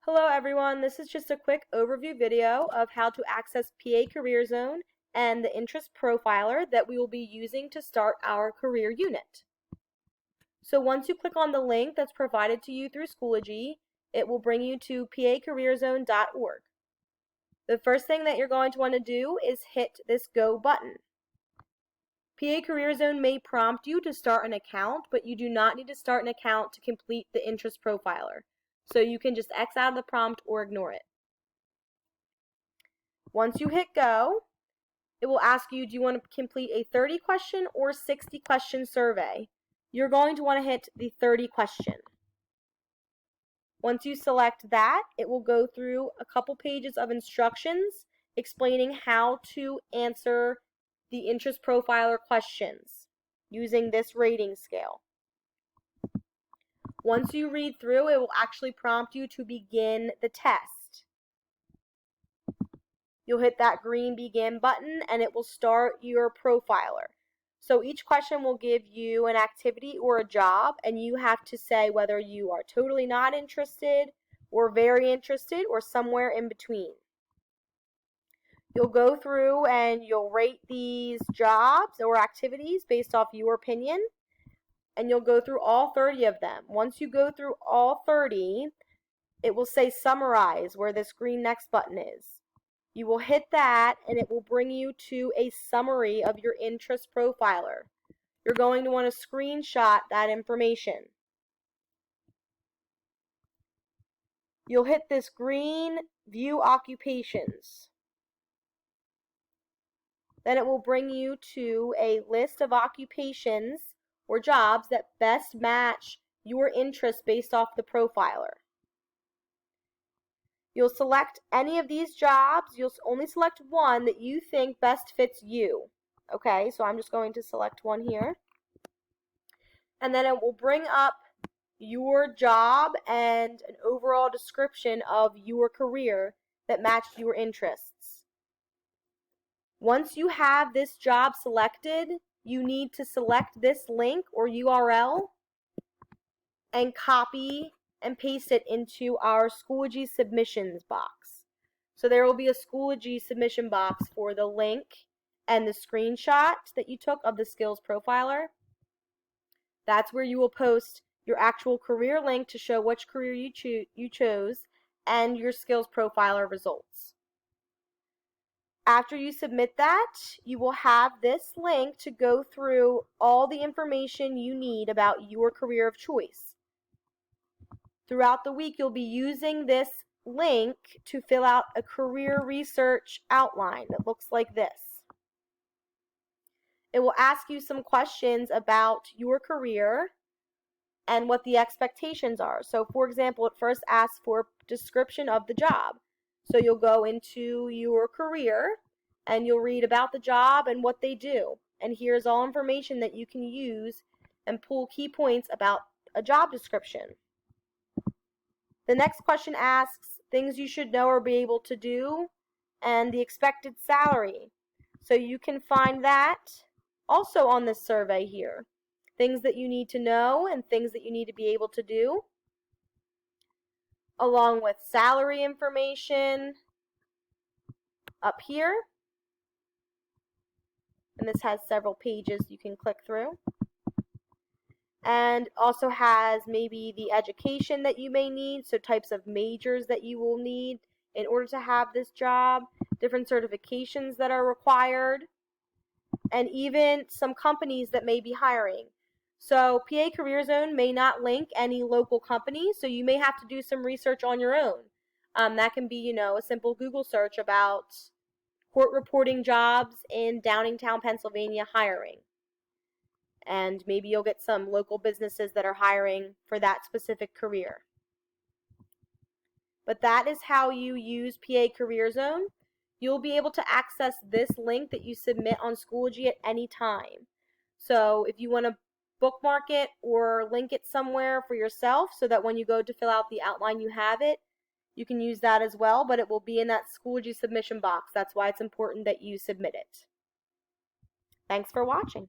Hello everyone, this is just a quick overview video of how to access PA Career Zone and the interest profiler that we will be using to start our career unit. So once you click on the link that's provided to you through Schoology, it will bring you to pacareerzone.org. The first thing that you're going to want to do is hit this Go button. PA Career Zone may prompt you to start an account, but you do not need to start an account to complete the interest profiler. So you can just X out of the prompt or ignore it. Once you hit go, it will ask you, do you want to complete a 30 question or 60 question survey? You're going to want to hit the 30 question. Once you select that, it will go through a couple pages of instructions explaining how to answer the interest profiler questions using this rating scale. Once you read through, it will actually prompt you to begin the test. You'll hit that green begin button and it will start your profiler. So each question will give you an activity or a job, and you have to say whether you are totally not interested or very interested or somewhere in between. You'll go through and you'll rate these jobs or activities based off your opinion, and you'll go through all 30 of them. Once you go through all 30, it will say summarize where this green next button is. You will hit that and it will bring you to a summary of your interest profiler. You're going to want to screenshot that information. You'll hit this green view occupations. Then it will bring you to a list of occupations or jobs that best match your interests based off the profiler. You'll select any of these jobs. You'll only select one that you think best fits you. Okay, so I'm just going to select one here. And then it will bring up your job and an overall description of your career that matched your interests. Once you have this job selected, you need to select this link or URL and copy and paste it into our Schoology submissions box. So there will be a Schoology submission box for the link and the screenshot that you took of the skills profiler. That's where you will post your actual career link to show which career you chose and your skills profiler results. After you submit that, you will have this link to go through all the information you need about your career of choice. Throughout the week, you'll be using this link to fill out a career research outline that looks like this. It will ask you some questions about your career and what the expectations are. So, for example, it first asks for a description of the job. So you'll go into your career and you'll read about the job and what they do. And here's all information that you can use and pull key points about a job description. The next question asks things you should know or be able to do and the expected salary. So you can find that also on this survey here. Things that you need to know and things that you need to be able to do, along with salary information up here. And this has several pages you can click through. And also has maybe the education that you may need, so types of majors that you will need in order to have this job, different certifications that are required, and even some companies that may be hiring. So PA Career Zone may not link any local companies, so you may have to do some research on your own. That can be, a simple Google search about court reporting jobs in Downingtown, Pennsylvania hiring. And maybe you'll get some local businesses that are hiring for that specific career. But that is how you use PA Career Zone. You'll be able to access this link that you submit on Schoology at any time. So if you want to bookmark it or link it somewhere for yourself so that when you go to fill out the outline you have it, you can use that as well, but it will be in that Schoology submission box. That's why it's important that you submit it. Thanks for watching.